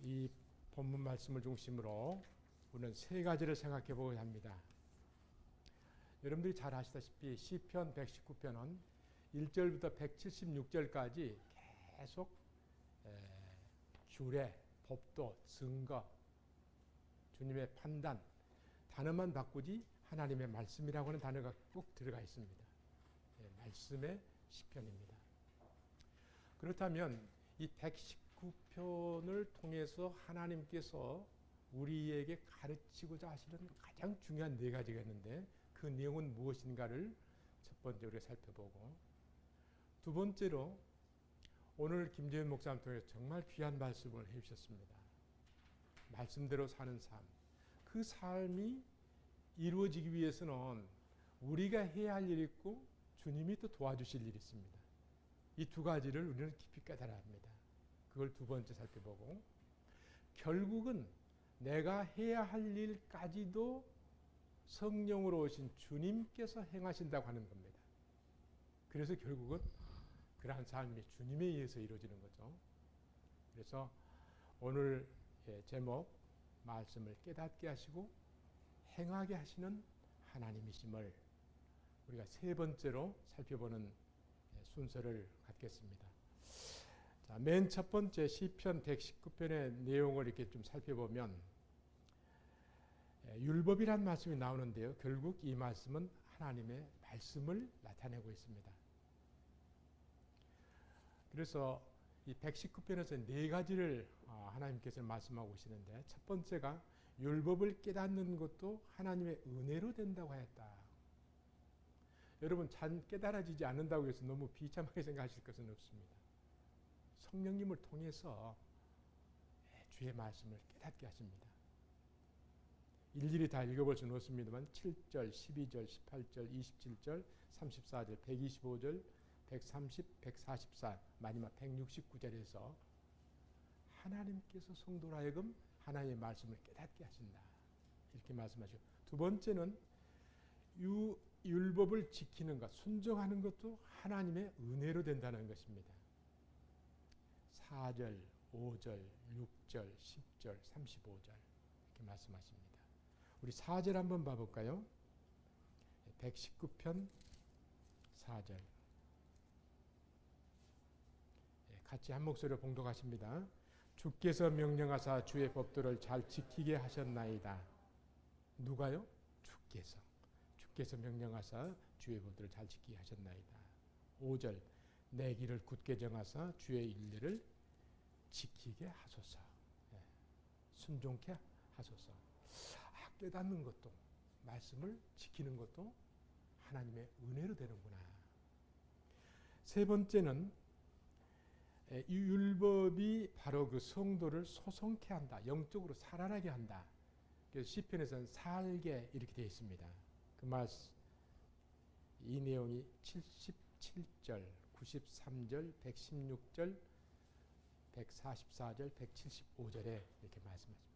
이 본문 말씀을 중심으로 우리는 세 가지를 생각해 보고자 합니다. 여러분들이 잘 아시다시피 시편 119편은 1절부터 176절까지 계속 규례, 법도, 증거, 주님의 판단, 단어만 바꾸지 하나님의 말씀이라고 하는 단어가 꼭 들어가 있습니다. 말씀의 시편입니다. 그렇다면 이 119편을 통해서 하나님께서 우리에게 가르치고자 하시는 가장 중요한 네 가지가 있는데 그 내용은 무엇인가를 첫 번째 우리가 살펴보고, 두 번째로 오늘 김재현 목사님 통해서 정말 귀한 말씀을 해주셨습니다. 말씀대로 사는 삶. 그 삶이 이루어지기 위해서는 우리가 해야 할 일이 있고 주님이 또 도와주실 일이 있습니다. 이 두 가지를 우리는 깊이 깨달아야 합니다. 그걸 두 번째 살펴보고, 결국은 내가 해야 할 일까지도 성령으로 오신 주님께서 행하신다고 하는 겁니다. 그래서 결국은 그러한 삶이 주님에 의해서 이루어지는 거죠. 그래서 오늘 제목 말씀을 깨닫게 하시고 행하게 하시는 하나님이심을 우리가 세 번째로 살펴보는 순서를 갖겠습니다. 자, 맨 첫 번째 시편 119편의 내용을 이렇게 좀 살펴보면 율법이란 말씀이 나오는데요. 결국 이 말씀은 하나님의 말씀을 나타내고 있습니다. 그래서 이 119편에서 네 가지를 하나님께서 말씀하고 계시는데, 첫 번째가 율법을 깨닫는 것도 하나님의 은혜로 된다고 하였다. 여러분, 잘 깨달아지지 않는다고 해서 너무 비참하게 생각하실 것은 없습니다. 성령님을 통해서 주의 말씀을 깨닫게 하십니다. 일일이 다 읽어볼 수는 없습니다만 7절, 12절, 18절, 27절, 34절, 125절, 130, 144, 마지막 169절에서 하나님께서 성도로 하여금 하나님의 말씀을 깨닫게 하신다. 이렇게 말씀하시고, 두 번째는 율법을 지키는 것, 순종하는 것도 하나님의 은혜로 된다는 것입니다. 4절, 5절, 6절, 10절, 35절 이렇게 말씀하십니다. 우리 4절 한번 봐볼까요? 119편 4절 같이 한 목소리로 봉독하십니다. 주께서 명령하사 주의 법도를 잘 지키게 하셨나이다. 누가요? 주께서 명령하사 주의 법도를 잘 지키게 하셨나이다. 5절 내 길을 굳게 정하사 주의 일례를 지키게 하소서. 순종케 하소서. 깨닫는 것도, 말씀을 지키는 것도 하나님의 은혜로 되는구나. 세 번째는 이 율법이 바로 그 성도를 소성케 한다. 영적으로 살아나게 한다. 그래서 시편에서는 살게 이렇게 되어 있습니다. 그 말씀, 이 내용이 77절, 93절, 116절, 144절, 175절에 이렇게 말씀하십니다.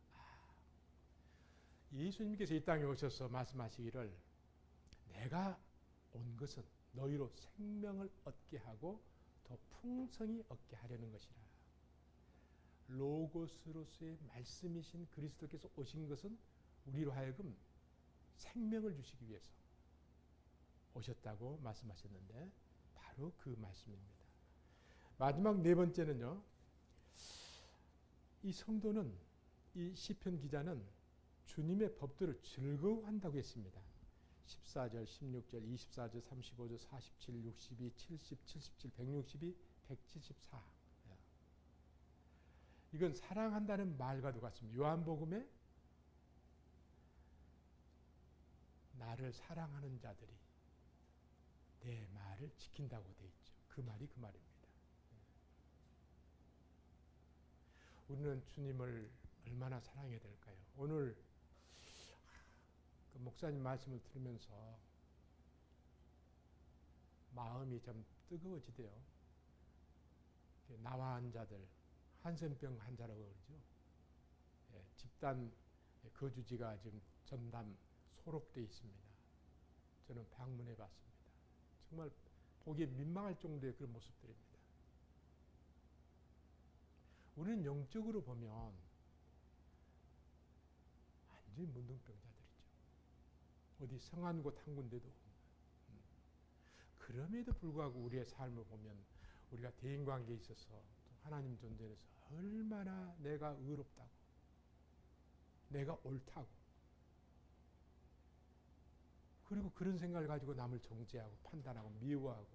예수님께서 이 땅에 오셔서 말씀하시기를 내가 온 것은 너희로 생명을 얻게 하고 더 풍성히 얻게 하려는 것이라. 로고스로서의 말씀이신 그리스도께서 오신 것은 우리로 하여금 생명을 주시기 위해서 오셨다고 말씀하셨는데 바로 그 말씀입니다. 마지막 네 번째는요. 이 성도는, 이 시편 기자는 주님의 법도를 즐거워한다고 했습니다. 14절, 16절, 24절, 35절, 47, 62, 70, 77, 162, 174. 이건 사랑한다는 말과도 같습니다. 요한복음에 나를 사랑하는 자들이 내 말을 지킨다고 되어 있죠. 그 말이 그 말입니다. 우리는 주님을 얼마나 사랑해야 될까요? 오늘 그 목사님 말씀을 들으면서 마음이 좀 뜨거워지대요. 나와 환자들, 한센병 환자라고 그러죠. 집단 거주지가 지금 전담 소록되어 있습니다. 저는 방문해 봤습니다. 정말 보기에 민망할 정도의 그런 모습들입니다. 우리는 영적으로 보면 완전히 문둥병자들이죠. 어디 성한 곳 한 군데도 없는. 그럼에도 불구하고 우리의 삶을 보면 우리가 대인관계에 있어서 하나님 존재에서 얼마나 내가 의롭다고, 내가 옳다고, 그리고 그런 생각을 가지고 남을 정죄하고 판단하고 미워하고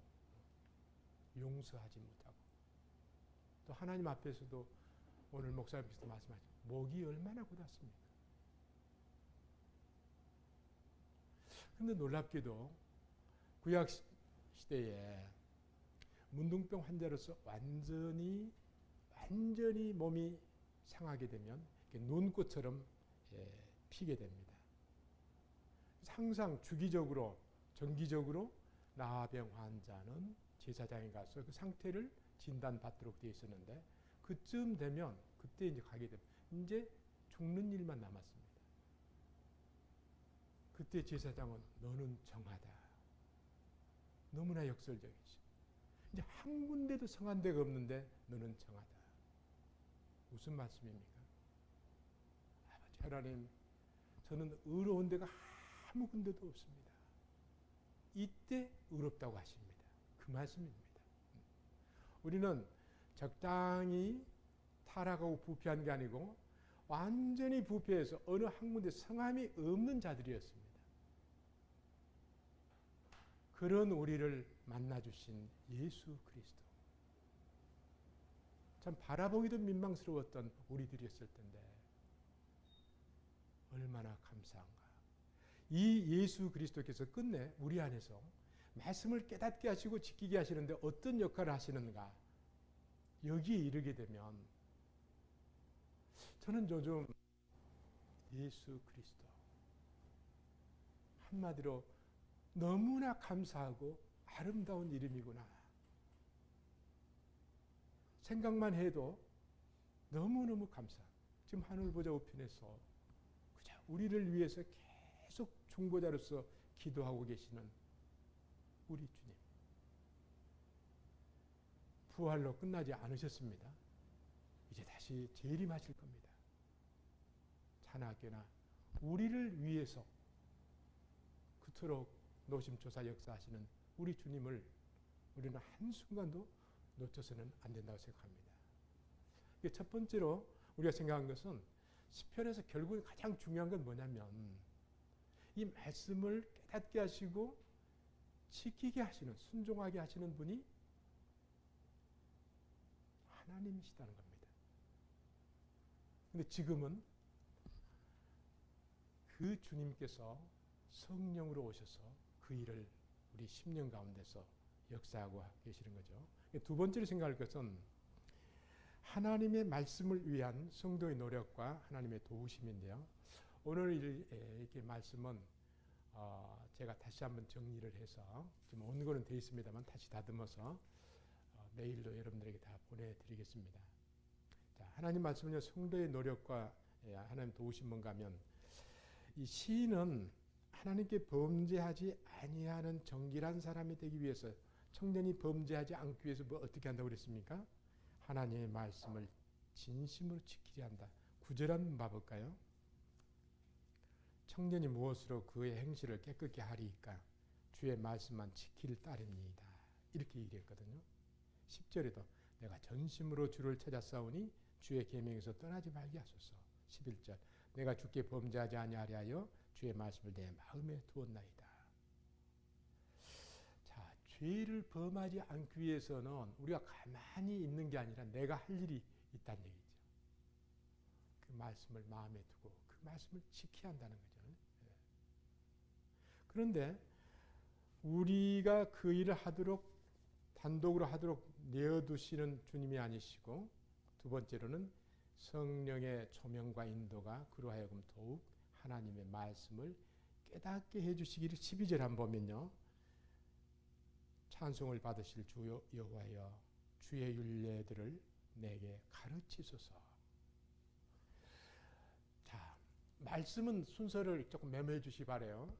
용서하지 못하고, 또 하나님 앞에서도 오늘 목사님께서 말씀하신 목이 얼마나 굳었습니까? 그런데 놀랍게도 구약 시대에 문둥병 환자로서 완전히 몸이 상하게 되면 눈꽃처럼 피게 됩니다. 항상 주기적으로 정기적으로 나병 환자는 제사장에 가서 그 상태를 진단받도록 되어 있었는데, 그쯤 되면 그때 이제 가게 되면 이제 죽는 일만 남았습니다. 그때 제사장은 너는 정하다. 너무나 역설적이지. 이제 한 군데도 성한 데가 없는데 너는 정하다. 무슨 말씀입니까? 아버지 하나님, 저는 의로운 데가 아무 군데도 없습니다. 이때 의롭다고 하십니다. 그 말씀입니다. 우리는 적당히 타락하고 부패한 게 아니고 완전히 부패해서 어느 한 군데 성함이 없는 자들이었습니다. 그런 우리를 만나주신 예수 그리스도. 참 바라보기도 민망스러웠던 우리들이었을 텐데 얼마나 감사한가. 이 예수 그리스도께서 끝내 우리 안에서 말씀을 깨닫게 하시고 지키게 하시는데 어떤 역할을 하시는가. 여기에 이르게 되면 저는 요즘 예수 그리스도 한마디로 너무나 감사하고 아름다운 이름이구나. 생각만 해도 너무너무 감사. 지금 하늘 보좌 우편에서 그저 우리를 위해서 계속 중보자로서 기도하고 계시는 우리 주님. 부활로 끝나지 않으셨습니다. 이제 다시 재림하실 겁니다. 자나깨나 우리를 위해서 그토록 노심초사 역사하시는 우리 주님을 우리는 한순간도 놓쳐서는 안 된다고 생각합니다. 첫 번째로 우리가 생각한 것은 시편에서 결국 가장 중요한 건 뭐냐면 이 말씀을 깨닫게 하시고 지키게 하시는, 순종하게 하시는 분이 하나님이시다는 겁니다. 근데 지금은 그 주님께서 성령으로 오셔서 그 일을 우리 10년 가운데서 역사하고 계시는 거죠. 두 번째로 생각할 것은 하나님의 말씀을 위한 성도의 노력과 하나님의 도우심인데요. 오늘 이렇게 말씀은 제가 다시 한번 정리를 해서 지금 원고는 되어 있습니다만 다시 다듬어서 메일로 여러분들에게 다 보내드리겠습니다. 자, 하나님 말씀은요, 성도의 노력과 하나님 도우심 뭔가 하면 이 시인은 하나님께 범죄하지 아니하는 정결한 사람이 되기 위해서, 청년이 범죄하지 않기 위해서 뭐 어떻게 한다고 그랬습니까? 하나님의 말씀을 진심으로 지키려 한다. 구절한 봐볼까요? 청년이 무엇으로 그의 행실을 깨끗게 하리이까? 주의 말씀만 지킬 따름이다. 이렇게 얘기했거든요. 10절에도 내가 전심으로 주를 찾았사오니 주의 계명에서 떠나지 말게 하소서. 11절 내가 주께 범죄하지 아니하려 주의 말씀을 내 마음에 두었나이다. 자, 죄를 범하지 않기 위해서는 우리가 가만히 있는 게 아니라 내가 할 일이 있다는 얘기죠. 그 말씀을 마음에 두고 그 말씀을 지켜야 한다는 거죠. 그런데 우리가 그 일을 하도록 단독으로 하도록 내어두시는 주님이 아니시고, 두 번째로는 성령의 조명과 인도가 그로 하여금 더욱 하나님의 말씀을 깨닫게 해주시기를 12절 한번 보면요. 찬송을 받으실 주 여호와여 주의 율례들을 내게 가르치소서. 자, 말씀은 순서를 조금 메모해 주시기 바라요.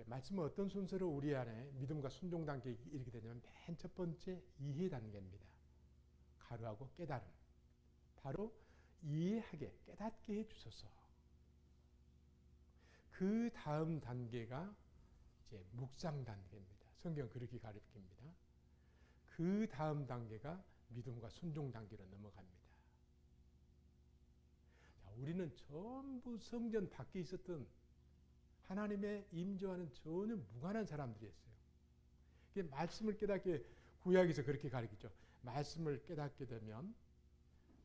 말씀은 어떤 순서로 우리 안에 믿음과 순종 단계에 이르게 되냐면 맨 첫 번째 이해 단계입니다. 가루하고 깨달음. 바로 이해하게 깨닫게 해주소서. 그 다음 단계가 이제 묵상 단계입니다. 성경 그렇게 가르칩니다. 그 다음 단계가 믿음과 순종 단계로 넘어갑니다. 자, 우리는 전부 성전 밖에 있었던 하나님의 임재와는 전혀 무관한 사람들이었어요. 말씀을 깨닫게 구약에서 그렇게 가르치죠. 말씀을 깨닫게 되면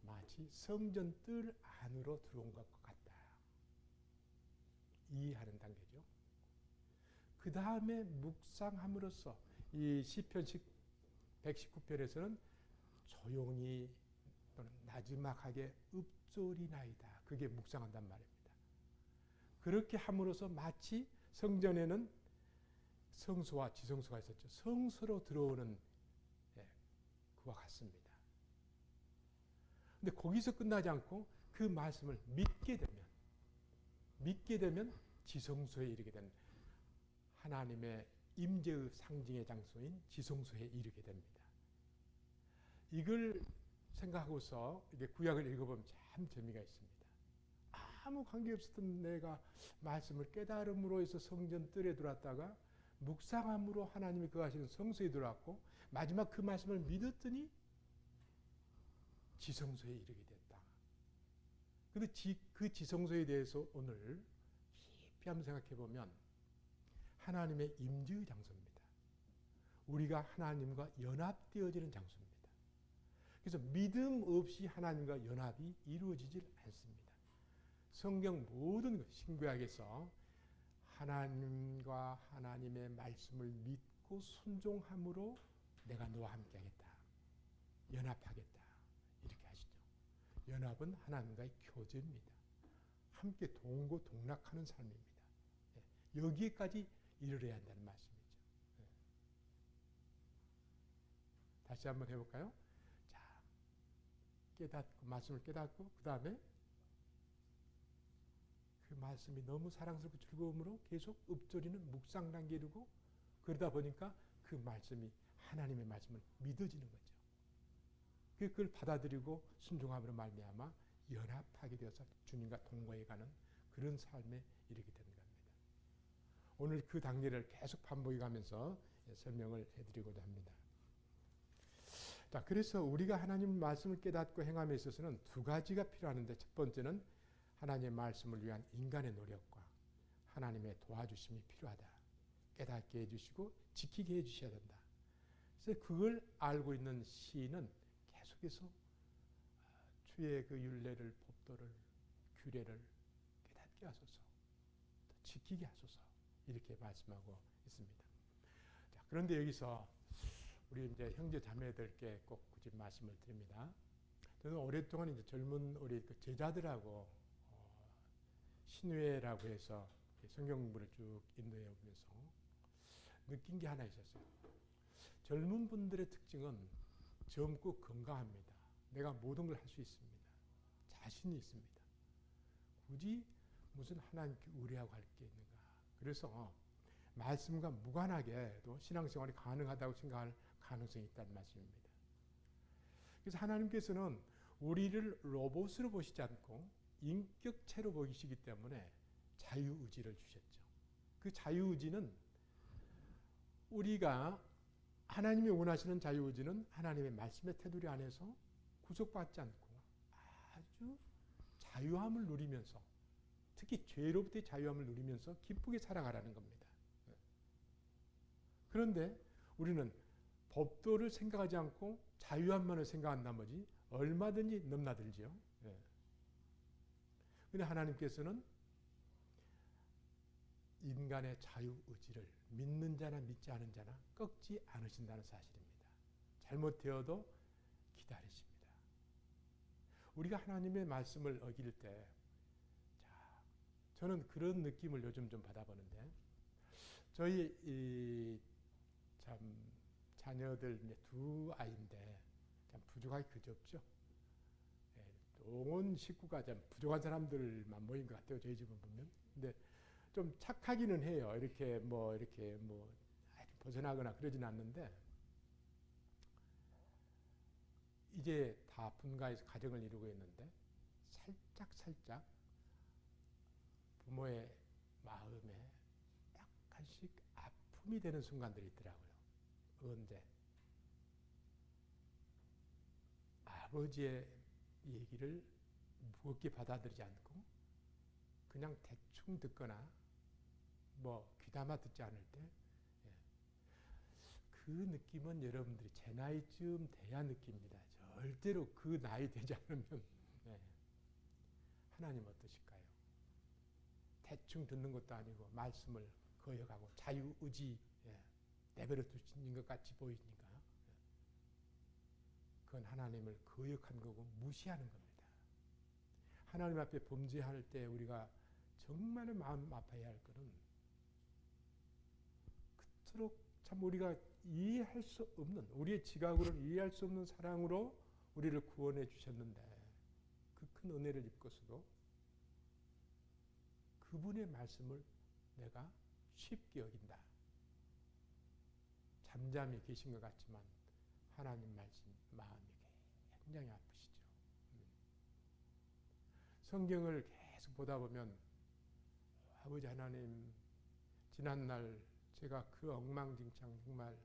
마치 성전 뜰 안으로 들어온 것 같다. 이해하는 단계죠. 그 다음에 묵상함으로써 이 시편 119편에서는 조용히 또는 나지막하게 읊조리나이다. 그게 묵상한단 말입니다. 그렇게 함으로써 마치 성전에는 성소와 지성소가 있었죠. 성소로 들어오는 그와 같습니다. 근데 거기서 끝나지 않고 그 말씀을 믿게 되면 지성소에 이르게 되는 하나님의 임재의 상징의 장소인 지성소에 이르게 됩니다. 이걸 생각하고서 이게 구약을 읽어보면 참 재미가 있습니다. 아무 관계없었던 내가 말씀을 깨달음으로 해서 성전 뜰에 들어왔다가 묵상함으로 하나님이 거하시는 성소에 들어왔고 마지막 그 말씀을 믿었더니 지성소에 이르게 됐다. 근데 그 지성소에 대해서 오늘 깊이 한번 생각해 보면 하나님의 임재의 장소입니다. 우리가 하나님과 연합되어지는 장소입니다. 그래서 믿음 없이 하나님과 연합이 이루어지질 않습니다. 성경 모든 신구약에서 하나님과 하나님의 말씀을 믿고 순종함으로 내가 너와 함께 하겠다. 연합하겠다. 이렇게 하시죠. 연합은 하나님과의 교제입니다. 함께 동고동락하는 삶입니다. 여기에까지 이르러야 한다는 말씀이죠. 다시 한번 해볼까요? 자, 말씀을 깨닫고 그 다음에 그 말씀이 너무 사랑스럽고 즐거움으로 계속 읊조리는 묵상 단계에 이르고 그러다 보니까 그 말씀이 하나님의 말씀을 믿어지는 거죠. 그걸 받아들이고 순종함으로 말미암아 연합하게 되어서 주님과 동거해가는 그런 삶에 이르게 되는 겁니다. 오늘 그 단계를 계속 반복해가면서 설명을 해드리고자 합니다. 자, 그래서 우리가 하나님 말씀을 깨닫고 행함에 있어서는 두 가지가 필요하는데 첫 번째는 하나님의 말씀을 위한 인간의 노력과 하나님의 도와주심이 필요하다. 깨닫게 해주시고 지키게 해주셔야 된다. 그래서 그걸 알고 있는 시인은 계속해서 주의 그 율례를, 법도를, 규례를 깨닫게 하소서, 지키게 하소서 이렇게 말씀하고 있습니다. 자, 그런데 여기서 우리 이제 형제 자매들께 꼭 굳이 말씀을 드립니다. 저는 오랫동안 이제 젊은 우리 그 제자들하고 신회라고 해서 성경 공부를 쭉 인도해 오면서 느낀 게 하나 있었어요. 젊은 분들의 특징은 젊고 건강합니다. 내가 모든 걸 할 수 있습니다. 자신이 있습니다. 굳이 무슨 하나님께 의뢰하고 할 게 있는가. 그래서 말씀과 무관하게도 신앙생활이 가능하다고 생각할 가능성이 있다는 말씀입니다. 그래서 하나님께서는 우리를 로봇으로 보시지 않고 인격체로 보시기 때문에 자유의지를 주셨죠. 그 자유의지는 우리가 하나님이 원하시는 자유의지는 하나님의 말씀의 테두리 안에서 구속받지 않고 아주 자유함을 누리면서 특히 죄로부터의 자유함을 누리면서 기쁘게 살아가라는 겁니다. 그런데 우리는 법도를 생각하지 않고 자유함만을 생각한 나머지 얼마든지 넘나들죠. 그런데 하나님께서는 인간의 자유의지를 믿는 자나 믿지 않은 자나 꺾지 않으신다는 사실입니다. 잘못되어도 기다리십니다. 우리가 하나님의 말씀을 어길 때, 자, 저는 그런 느낌을 요즘 좀 받아보는데, 저희 참 자녀들 두 아이인데 참 부족하기 그지없죠. 온 식구가 참 부족한 사람들만 모인 것 같아요. 저희 집은 보면. 근데 좀 착하기는 해요. 이렇게 벗어나거나 그러진 않는데 이제 다 분가해서 가정을 이루고 있는데 살짝 부모의 마음에 약간씩 아픔이 되는 순간들이 있더라고요. 언제 아버지의 얘기를 무겁게 받아들이지 않고 그냥 대충 듣거나 뭐 귀담아 듣지 않을 때, 그 느낌은 여러분들이 제 나이쯤 돼야 느낍니다. 절대로 그 나이 되지 않으면. 하나님 어떠실까요? 대충 듣는 것도 아니고 말씀을 거역하고 자유의지 내버려 두신 것 같이 보이니까 그건 하나님을 거역한 거고 무시하는 겁니다. 하나님 앞에 범죄할 때 우리가 정말 마음 아파야 할 것은 그토록 참 우리가 이해할 수 없는, 우리의 지각으로는 이해할 수 없는 사랑으로 우리를 구원해 주셨는데 그 큰 은혜를 입고서도 그분의 말씀을 내가 쉽게 여긴다. 잠잠히 계신 것 같지만 하나님 말씀 마음이 굉장히 아프시죠. 성경을 계속 보다 보면 아버지 하나님, 지난날 제가 그 엉망진창 정말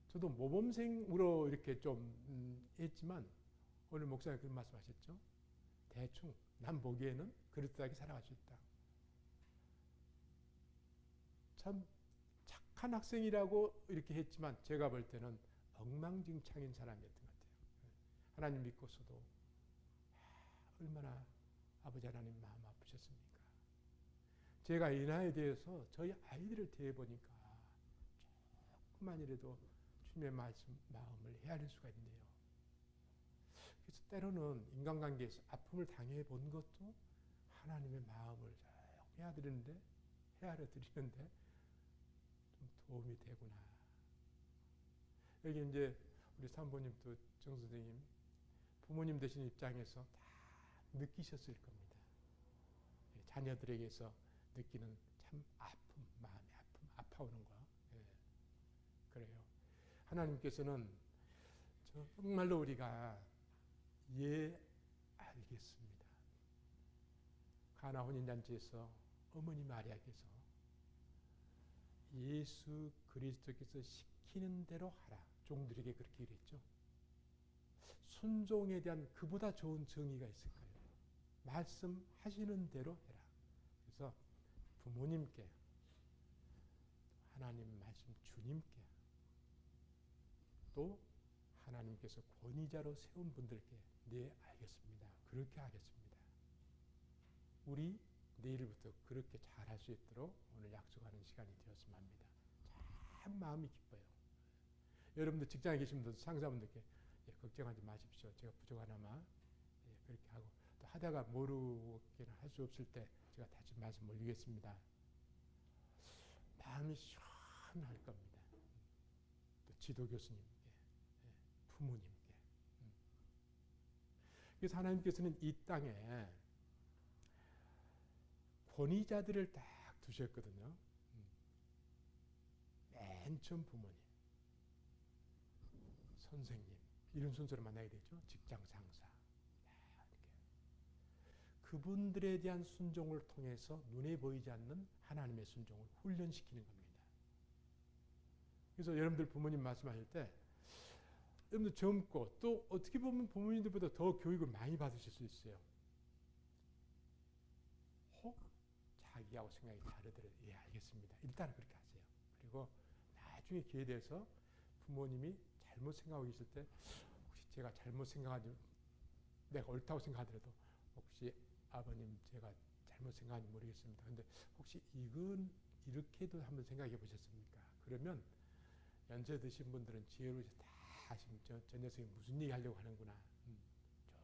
저도 모범생으로 이렇게 좀 했지만 오늘 목사님 그런 말씀하셨죠. 대충 난 보기에는 그릇하게 살아갈 수 있다. 참 착한 학생이라고 이렇게 했지만 제가 볼 때는 엉망진창인 사람이었던 것 같아요. 하나님 믿고서도 얼마나 아버지 하나님 마음 아프셨습니까? 제가 이 나이에 대해서 저희 아이들을 대해보니까 조금만이라도 주님의 말씀, 마음을 헤아릴 수가 있네요. 그래서 때로는 인간관계에서 아픔을 당해본 것도 하나님의 마음을 헤아려 드리는데 좀 도움이 되구나. 여기 이제 우리 사모님도 정 선생님 부모님 되신 입장에서 다 느끼셨을 겁니다. 자녀들에게서 느끼는 참 아픔, 마음의 아픔, 아파오는 거. 그래요. 하나님께서는 정말로 우리가 알겠습니다. 가나 혼인잔치에서 어머니 마리아께서 예수 그리스도께서 시키는 대로 하라. 종들에게 그렇게 이랬죠. 순종에 대한 그보다 좋은 정의가 있을까요? 말씀하시는 대로 해라. 그래서 부모님께, 하나님 말씀 주님께, 또 하나님께서 권위자로 세운 분들께 네 알겠습니다. 그렇게 하겠습니다. 우리 내일부터 그렇게 잘할 수 있도록 오늘 약속하는 시간이 되었으면 합니다. 참 마음이 기뻐요. 여러분들 직장에 계신 분들 상사분들께 걱정하지 마십시오. 제가 부족하나마 그렇게 하고 또 하다가 모르게는 할 수 없을 때 제가 다시 말씀 올리겠습니다. 마음이 시원할 겁니다. 또 지도 교수님께, 부모님께. 그래서 하나님께서는 이 땅에 권위자들을 딱 두셨거든요. 맨 처음 부모님, 선생님 이런 순서로 만나게 되죠. 직장 상사. 이렇게. 그분들에 대한 순종을 통해서 눈에 보이지 않는 하나님의 순종을 훈련시키는 겁니다. 그래서 여러분들 부모님 말씀하실 때 여러분들 젊고 또 어떻게 보면 부모님들보다 더 교육을 많이 받으실 수 있어요. 혹 자기하고 생각이 다르더라도 예 알겠습니다. 일단은 그렇게 하세요. 그리고 나중에 기회 돼서 부모님이 잘못 생각하고 있을 때 혹시 제가 잘못 생각하지 내가 옳다고 생각하더라도 혹시 아버님 제가 잘못 생각하는지 모르겠습니다. 근데 혹시 이건 이렇게도 한번 생각해 보셨습니까? 그러면 연세 드신 분들은 지혜로 다 아시면 저 녀석이 무슨 얘기 하려고 하는구나.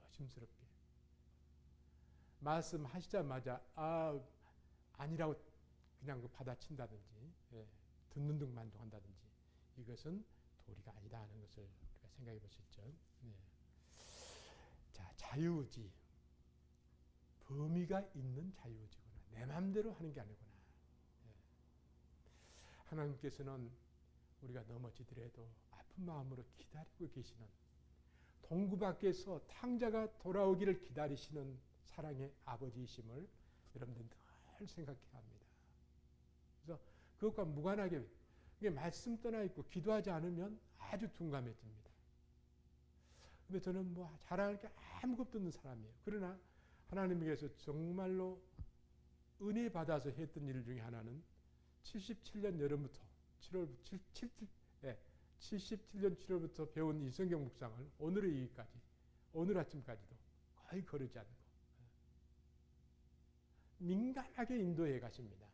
조심스럽게 말씀하시자마자 아니라고 그냥 받아친다든지 듣는 둥 만둥한다든지 이것은 도리가 아니다 하는 것을 우리가 생각해 보셨죠. 자, 자유의지. 범위가 있는 자유의지구나. 내 마음대로 하는 게 아니구나. 하나님께서는 우리가 넘어지더라도 아픈 마음으로 기다리고 계시는 동구 밖에서 탕자가 돌아오기를 기다리시는 사랑의 아버지이심을 여러분들 늘 생각해야 합니다. 그것과 무관하게 이게 말씀 떠나 있고 기도하지 않으면 아주 둔감해집니다. 근데 저는 뭐 자랑할 게 아무것도 없는 사람이에요. 그러나 하나님께서 정말로 은혜 받아서 했던 일 중에 하나는 77년 여름부터 77년 7월부터 배운 이 성경 묵상을 오늘의 이기까지 오늘 아침까지도 거의 거르지 않고 민감하게 인도해 가십니다.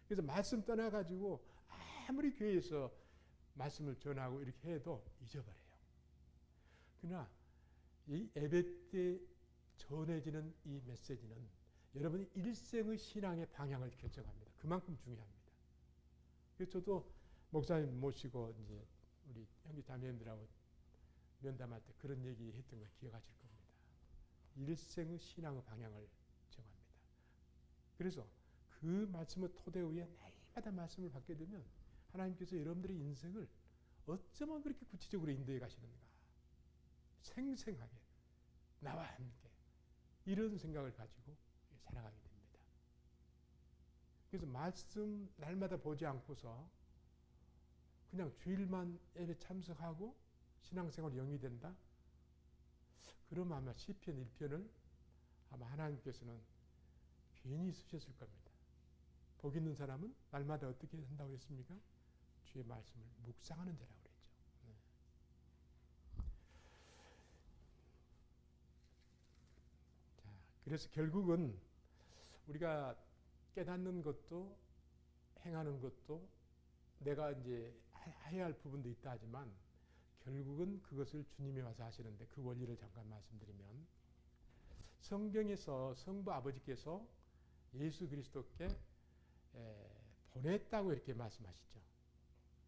그래서 말씀 떠나가지고 아무리 교회에서 말씀을 전하고 이렇게 해도 잊어버려요. 그러나 이 예배 때 전해지는 이 메시지는 여러분의 일생의 신앙의 방향을 결정합니다. 그만큼 중요합니다. 그래서 저도 목사님 모시고 이제 우리 형제 자매님들하고 면담할 때 그런 얘기 했던 걸 기억하실 겁니다. 일생의 신앙의 방향을 정합니다. 그래서 그 말씀을 토대 위에 날마다 말씀을 받게 되면 하나님께서 여러분들의 인생을 어쩌면 그렇게 구체적으로 인도해 가시는가. 생생하게 나와 함께 이런 생각을 가지고 살아가게 됩니다. 그래서 말씀 날마다 보지 않고서 그냥 주일만 예배 참석하고 신앙생활이 영이 된다? 그러면 아마 시편 1편을 아마 하나님께서는 괜히 쓰셨을 겁니다. 복 있는 사람은 날마다 어떻게 한다고 했습니까? 주의 말씀을 묵상하는 자라고 그랬죠. 네. 자, 그래서 결국은 우리가 깨닫는 것도 행하는 것도 내가 이제 해야 할 부분도 있다 하지만 결국은 그것을 주님이 와서 하시는데 그 원리를 잠깐 말씀드리면 성경에서 성부 아버지께서 예수 그리스도께 보냈다고 이렇게 말씀하시죠.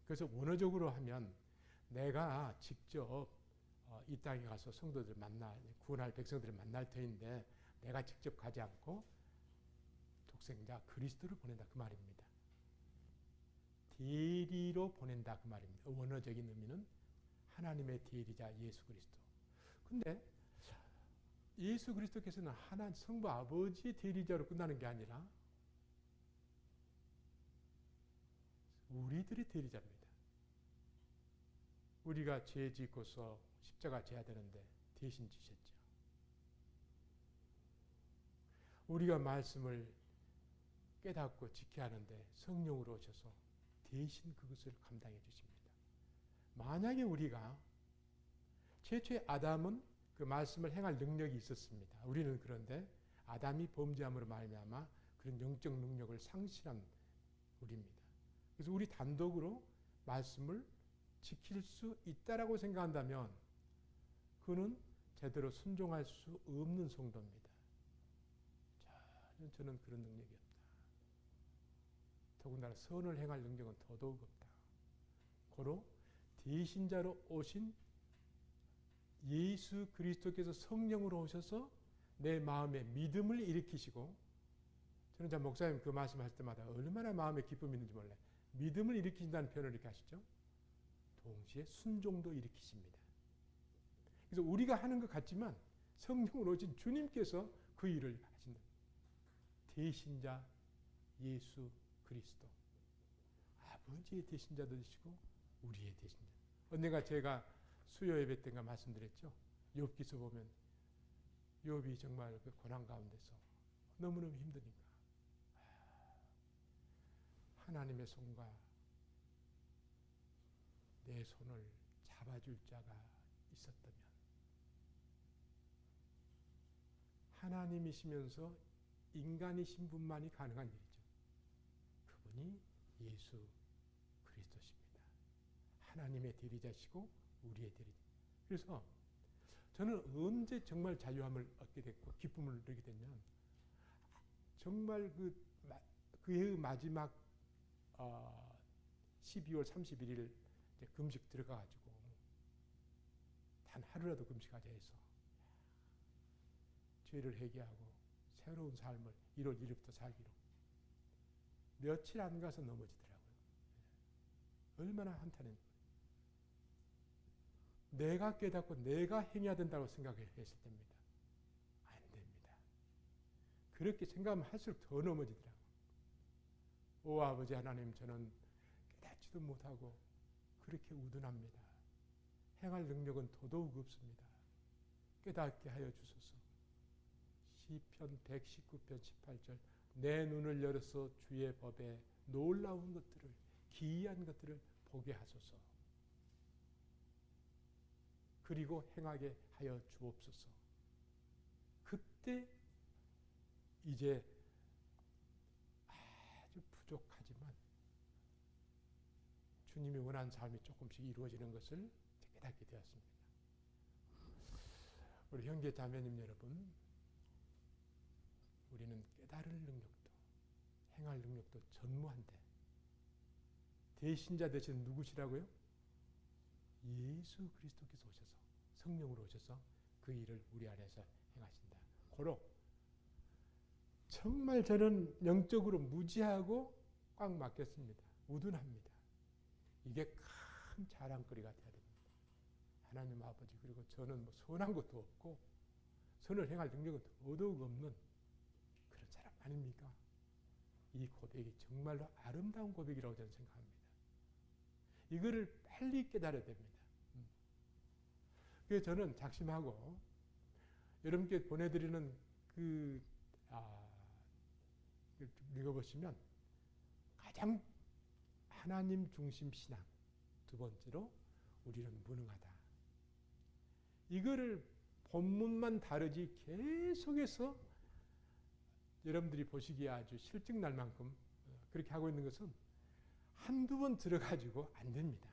그래서 원어적으로 하면 내가 직접 이 땅에 가서 성도들 구원할 백성들을 만날 터인데 내가 직접 가지 않고 독생자 그리스도를 보낸다 그 말입니다. 대리로 보낸다 그 말입니다. 원어적인 의미는 하나님의 대리자 예수 그리스도. 근데 예수 그리스도께서는 하나님 성부 아버지의 대리자로 끝나는 게 아니라 우리들의 대리자입니다. 우리가 죄 짓고서 십자가 져야 되는데 대신 지셨죠. 우리가 말씀을 깨닫고 지켜야 하는데 성령으로 오셔서 대신 그것을 감당해 주십니다. 만약에 우리가 최초의 아담은 그 말씀을 행할 능력이 있었습니다. 우리는 그런데 아담이 범죄함으로 말미암아 그런 영적 능력을 상실한 우리입니다. 그래서 우리 단독으로 말씀을 지킬 수 있다라고 생각한다면 그는 제대로 순종할 수 없는 성도입니다. 저는 그런 능력이 없다. 더군다나 선을 행할 능력은 더더욱 없다. 고로 대신자로 오신 예수 그리스도께서 성령으로 오셔서 내 마음에 믿음을 일으키시고 저는 참 목사님 그 말씀하실 때마다 얼마나 마음에 기쁨이 있는지 몰라요. 믿음을 일으키신다는 표현을 이렇게 하시죠. 동시에 순종도 일으키십니다. 그래서 우리가 하는 것 같지만 성령으로 오신 주님께서 그 일을 하신다. 대신자 예수 그리스도. 아버지의 대신자도 되시고 우리의 대신자. 언젠가 제가 수요 예배 때인가 말씀드렸죠. 욥기서 보면 욥이 정말 그 고난 가운데서 너무너무 힘드니까 하나님의 손과 내 손을 잡아줄 자가 있었다면 하나님이시면서 인간이신 분만이 가능한 일이죠. 그분이 예수 그리스도십니다. 하나님의 대리자시고 우리의 대리자. 그래서 저는 언제 정말 자유함을 얻게 됐고 기쁨을 누리게 됐냐면 정말 그의 마지막 12월 31일 금식 들어가가지고 단 하루라도 금식하자 해서 죄를 회개하고 새로운 삶을 1월 1일부터 살기로 며칠 안 가서 넘어지더라고요. 얼마나 한탄했는지. 내가 깨닫고 내가 행해야 된다고 생각했을 때입니다. 안 됩니다. 그렇게 생각하면 할수록 더 넘어지더라고요. 오 아버지 하나님, 저는 깨닫지도 못하고 그렇게 우둔합니다. 행할 능력은 더더욱 없습니다. 깨닫게 하여 주소서. 시편 119편 18절 내 눈을 열어서 주의 법에 놀라운 것들을, 기이한 것들을 보게 하소서. 그리고 행하게 하여 주옵소서. 그때 이제 아주 부족하지만 주님이 원하는 삶이 조금씩 이루어지는 것을 깨닫게 되었습니다. 우리 형제 자매님 여러분, 우리는 깨달을 능력도 행할 능력도 전무한데 대신자 되신 누구시라고요? 예수 그리스도께서 오셔서, 성령으로 오셔서 그 일을 우리 안에서 행하신다. 고로 정말 저는 영적으로 무지하고 꽉 막혔습니다. 우둔합니다. 이게 큰 자랑거리가 되어야 됩니다. 하나님 아버지, 그리고 저는 뭐 선한 것도 없고 선을 행할 능력은 더더욱 없는 그런 사람 아닙니까? 이 고백이 정말로 아름다운 고백이라고 저는 생각합니다. 이거를 빨리 깨달아야 됩니다. 그래서 저는 작심하고 여러분께 보내드리는 읽어보시면 가장 하나님 중심 신앙, 두 번째로 우리는 무능하다. 이거를 본문만 다르지 계속해서 여러분들이 보시기에 아주 실증 날 만큼 그렇게 하고 있는 것은 한두 번 들어가지고 안 됩니다.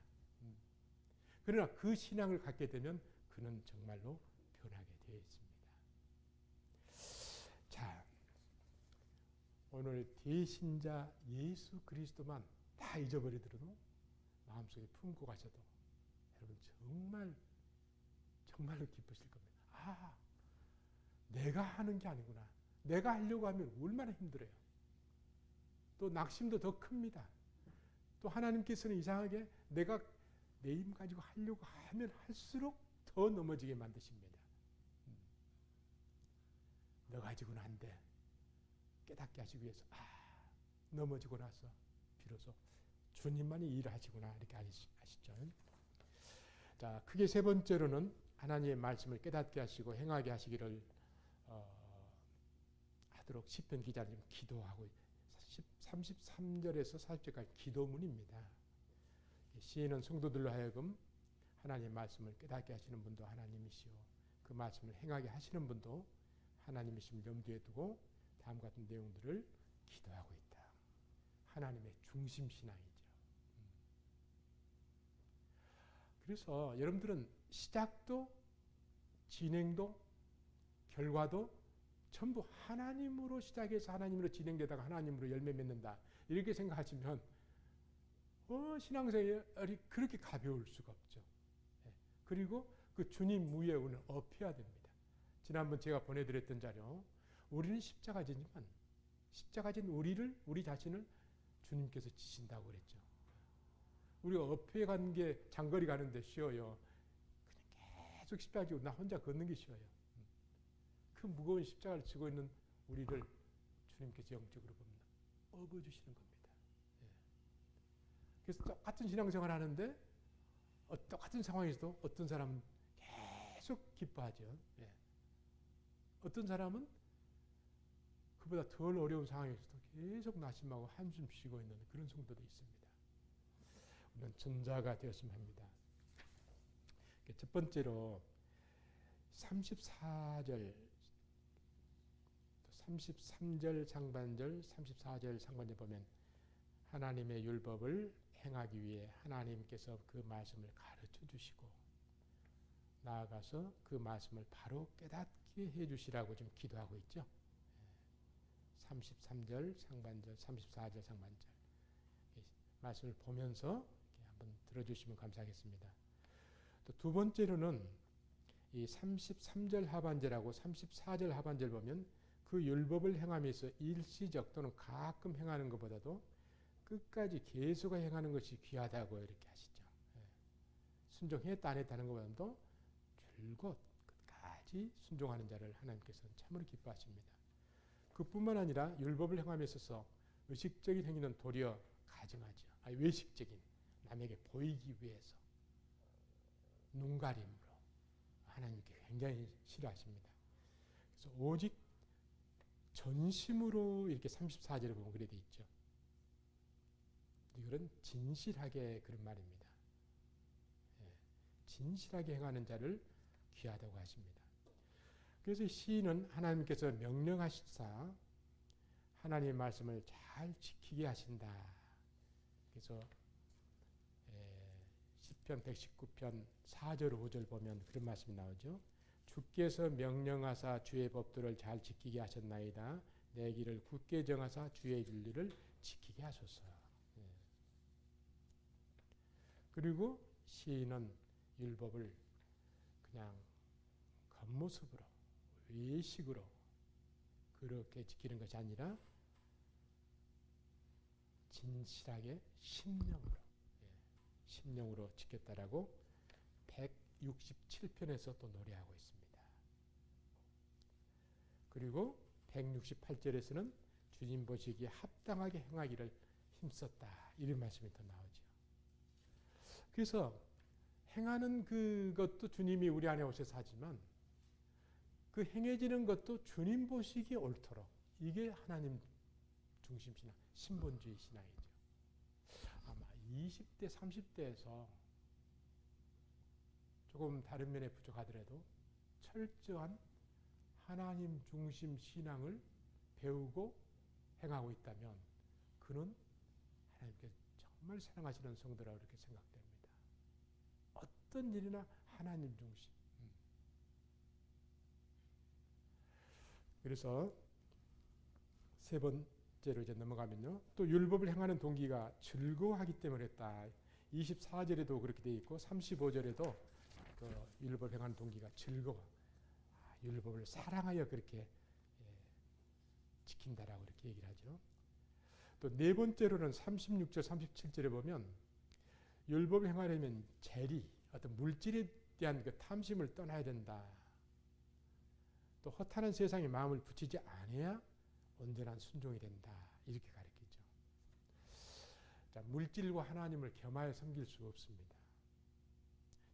그러나 그 신앙을 갖게 되면 그는 정말로 변하게 되어 있습니다. 자, 오늘 대신자 예수 그리스도만 다 잊어버리더라도 마음속에 품고 가셔도 여러분 정말로 기쁘실 겁니다. 아, 내가 하는 게 아니구나. 내가 하려고 하면 얼마나 힘들어요. 또 낙심도 더 큽니다. 또 하나님께서는 이상하게 내가 내 힘 가지고 하려고 하면 할수록 더 넘어지게 만드십니다. 너 가지고는 안 돼. 깨닫게 하시기 위해서 넘어지고 나서 비로소 주님만이 일을 하시구나 이렇게 아시죠. 자, 크게 세 번째로는 하나님의 말씀을 깨닫게 하시고 행하게 하시기를 하도록 시편 기자님 기도하고 33절에서 40절까지 기도문입니다. 시인은 성도들로 하여금 하나님의 말씀을 깨닫게 하시는 분도 하나님이시오, 그 말씀을 행하게 하시는 분도 하나님이심을 염두에 두고 다음 같은 내용들을 기도하고 있다. 하나님의 중심신앙이죠. 그래서 여러분들은 시작도 진행도 결과도 전부 하나님으로 시작해서 하나님으로 진행되다가 하나님으로 열매 맺는다, 이렇게 생각하시면 신앙생활이 그렇게 가벼울 수가 없죠. 그리고 그 주님 무에 오늘 업혀야 됩니다. 지난번 제가 보내드렸던 자료, 우리는 십자가지지만 십자가진 우리 자신을 주님께서 지신다고 그랬죠. 우리가 업혀간 게 장거리 가는데 쉬워요. 그냥 계속 십자가 지고 나 혼자 걷는 게 쉬워요. 그 무거운 십자가를 지고 있는 우리를 주님께서 영적으로 보면 업어주시는 겁니다. 그래서 똑같은 신앙생활 하는데 똑같은 상황에서도 어떤 사람은 계속 기뻐하죠. 어떤 사람은 그보다 덜 어려운 상황에서도 계속 낙심하고 한숨 쉬고 있는 그런 성도도 있습니다. 우리는 전자가 되었으면 합니다. 첫 번째로 33절 상반절, 34절 상반절 보면 하나님의 율법을 행하기 위해 하나님께서 그 말씀을 가르쳐 주시고 나아가서 그 말씀을 바로 깨닫게 해 주시라고 좀 기도하고 있죠. 33절 상반절, 34절 상반절 말씀을 보면서 한번 들어주시면 감사하겠습니다. 또 두 번째로는 이 33절 하반절하고 34절 하반절 보면 그 율법을 행함에서 일시적 또는 가끔 행하는 것보다도 끝까지 계속 행하는 것이 귀하다고 이렇게 하시죠. 순종했다 안 했다는 것보다도 줄곧 끝까지 순종하는 자를 하나님께서는 참으로 기뻐하십니다. 그뿐만 아니라 율법을 행함에 있어서 의식적인 행위는 도리어 가증하죠. 외식적인, 남에게 보이기 위해서 눈가림으로 하나님께 굉장히 싫어하십니다. 그래서 오직 전심으로 이렇게 34절에 보면 그래 돼 있죠. 이거는 진실하게 그런 말입니다. 진실하게 행하는 자를 귀하다고 하십니다. 그래서 시인은 하나님께서 명령하시사 하나님의 말씀을 잘 지키게 하신다. 그래서 시편 119편 4절 5절 보면 그런 말씀이 나오죠. 주께서 명령하사 주의 법도를 잘 지키게 하셨나이다. 내 길을 굳게 정하사 주의 진리를 지키게 하소서. 그리고 시인은 율법을 그냥 겉모습으로 외식으로 그렇게 지키는 것이 아니라 진실하게 심령으로 지켰다라고 167편에서 또 노래하고 있습니다. 그리고 168절에서는 주님 보시기에 합당하게 행하기를 힘썼다. 이런 말씀이 더 나오죠. 그래서 행하는 그것도 주님이 우리 안에 오셔서 하지만 그 행해지는 것도 주님 보시기에 옳도록, 이게 하나님 중심 신앙, 신본주의 신앙이죠. 아마 20대, 30대에서 조금 다른 면에 부족하더라도 철저한 하나님 중심 신앙을 배우고 행하고 있다면 그는 하나님께 정말 사랑하시는 성도라고 이렇게 생각됩니다. 어떤 일이나 하나님 중심. 그래서 세 번째로 이제 넘어가면요. 또 율법을 행하는 동기가 즐거워하기 때문에 했다. 24절에도 그렇게 되어 있고 35절에도 그 율법을 행하는 동기가 즐거워. 율법을 사랑하여 그렇게 지킨다라고 이렇게 얘기를 하죠. 또 네 번째로는 36절, 37절에 보면 율법을 행하려면 재리, 어떤 물질에 대한 그 탐심을 떠나야 된다. 또 허탄한 세상에 마음을 붙이지 않아야 온전한 순종이 된다. 이렇게 가르치죠. 자, 물질과 하나님을 겸하여 섬길 수가 없습니다.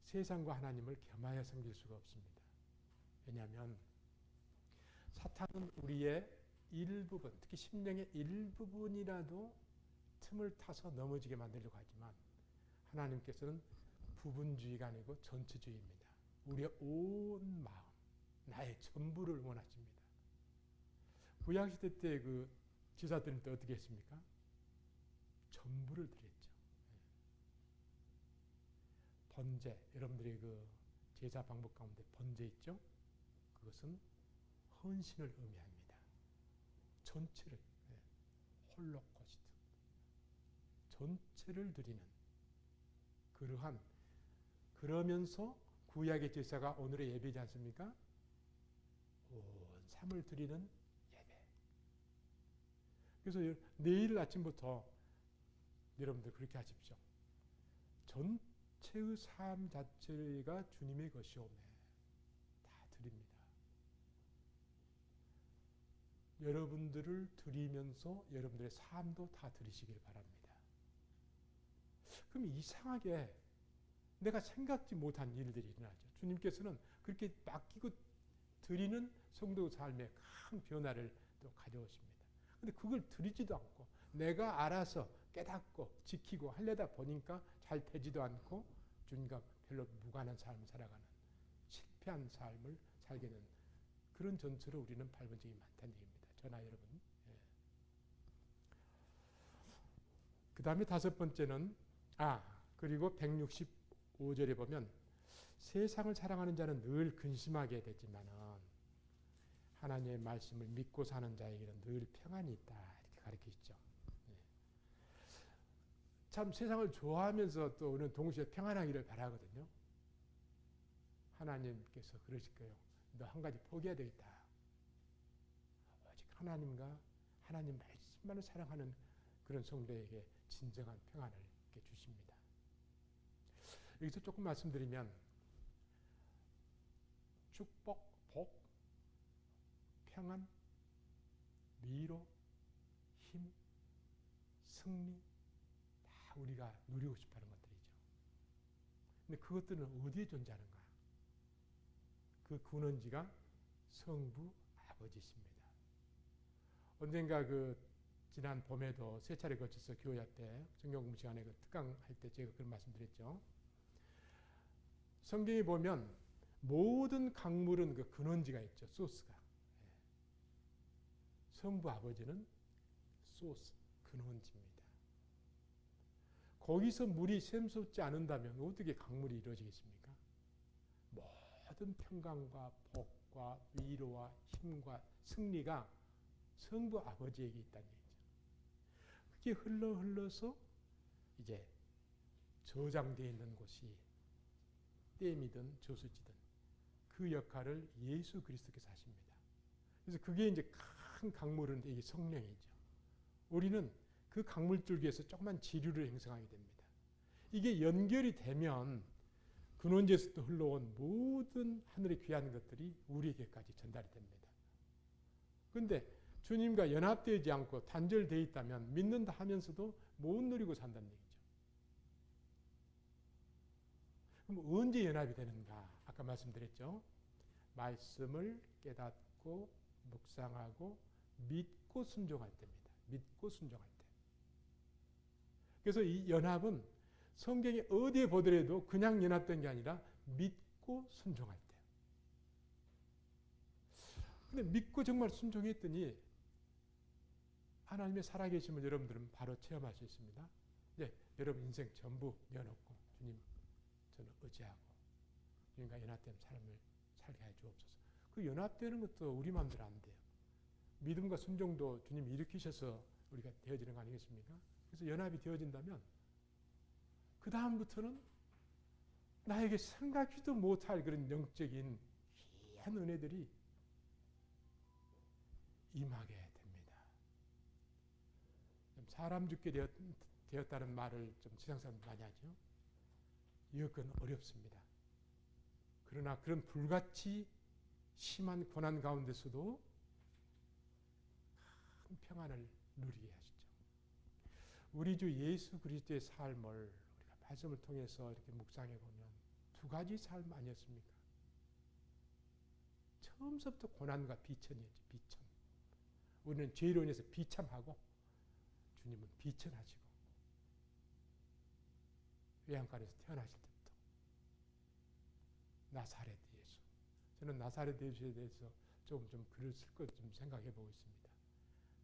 세상과 하나님을 겸하여 섬길 수가 없습니다. 왜냐하면 사탄은 우리의 일부분, 특히 심령의 일부분이라도 틈을 타서 넘어지게 만들려고 하지만 하나님께서는 부분주의가 아니고 전체주의입니다. 우리의 온 마음, 나의 전부를 원하십니다. 구약시대 때 그 지사들은 또 어떻게 했습니까? 전부를 드렸죠. 번제, 여러분들이 그 제사 방법 가운데 번제 있죠? 그것은 헌신을 의미합니다. 전체를, 홀로코스트, 전체를 드리는 그러한, 그러면서 구약의 제사가 오늘의 예배지 않습니까? 온 삶을 드리는 예배. 그래서 내일 아침부터 여러분들 그렇게 하십시오. 전체의 삶 자체가 주님의 것이오매 다 드립니다. 여러분들을 드리면서 여러분들의 삶도 다 드리시길 바랍니다. 그럼 이상하게 내가 생각지 못한 일들이 일어나죠. 주님께서는 그렇게 맡기고 드리는 성도의 삶에 큰 변화를 또 가져오십니다. 그런데 그걸 드리지도 않고 내가 알아서 깨닫고 지키고 하려다 보니까 잘 되지도 않고 주님과 별로 무관한 삶을 살아가는 실패한 삶을 살게 되는 그런 전체로 우리는 밟은 적이 많다는 얘기입니다. 저나 여러분. 그 다음에 다섯 번째는 그리고 165절에 보면 세상을 사랑하는 자는 늘 근심하게 되지만은 하나님의 말씀을 믿고 사는 자에게는 늘 평안이 있다. 이렇게 가르치시죠. 참 세상을 좋아하면서 또 우리는 동시에 평안하기를 바라거든요. 하나님께서 그러실 거예요. 너 한 가지 포기해야 되겠다. 오직 하나님과 하나님 말씀만을 사랑하는 그런 성도에게 진정한 평안을 이렇게 주십니다. 여기서 조금 말씀드리면 축복, 복, 평안, 위로, 힘, 승리 다 우리가 누리고 싶어하는 것들이죠. 근데 그것들은 어디에 존재하는가? 그 근원지가 성부 아버지십니다. 언젠가 지난 봄에도 세 차례 거쳐서 교회 때 성경 공부 시간에 특강 할 때 제가 그런 말씀드렸죠. 성경에 보면 모든 강물은 그 근원지가 있죠. 소스가. 성부 아버지는 소스, 근원지입니다. 거기서 물이 샘솟지 않는다면 어떻게 강물이 이루어지겠습니까? 모든 평강과 복과 위로와 힘과 승리가 성부 아버지에게 있다는 얘기죠. 그게 흘러서 이제 저장되어 있는 곳이 댐이든 저수지든 그 역할을 예수 그리스도께서 하십니다. 그래서 그게 이제 큰 강물은 이게 성령이죠. 우리는 그 강물줄기에서 조그만 지류를 형성하게 됩니다. 이게 연결이 되면 근원지에서부터 흘러온 모든 하늘의 귀한 것들이 우리에게까지 전달이 됩니다. 그런데 주님과 연합되지 않고 단절되어 있다면 믿는다 하면서도 못 누리고 산다는 얘기죠. 그럼 언제 연합이 되는가? 아까 말씀드렸죠. 말씀을 깨닫고 묵상하고 믿고 순종할 때입니다. 믿고 순종할 때. 그래서 이 연합은 성경에 어디에 보더라도 그냥 연합된 게 아니라 믿고 순종할 때. 근데 믿고 정말 순종했더니 하나님의 살아계심을 여러분들은 바로 체험할 수 있습니다. 네, 여러분 인생 전부 내어놓고 주님 저는 의지하고 주님과 연합된 삶을 살게 해 주옵소서. 그 연합되는 것도 우리 마음대로 안 돼요. 믿음과 순종도 주님이 일으키셔서 우리가 되어지는 거 아니겠습니까? 그래서 연합이 되어진다면 그 다음부터는 나에게 생각지도 못할 그런 영적인 귀한 은혜들이 임하게 됩니다. 사람 죽게 되었다는 말을 좀 세상 사람 많이 하죠. 여건 어렵습니다. 그러나 그런 불같이 심한 고난 가운데서도 큰 평안을 누리게 하시죠. 우리 주 예수 그리스도의 삶을 우리가 말씀을 통해서 이렇게 묵상해 보면 두 가지 삶 아니었습니까? 처음부터 고난과 비천이었죠. 비천. 우리는 죄로 인해서 비참하고 주님은 비천하시고 외양간에서 태어나실 때부터 나사렛 예수. 저는 나사렛 예수에 대해서 좀 글을 쓸 것 좀 생각해 보고 있습니다.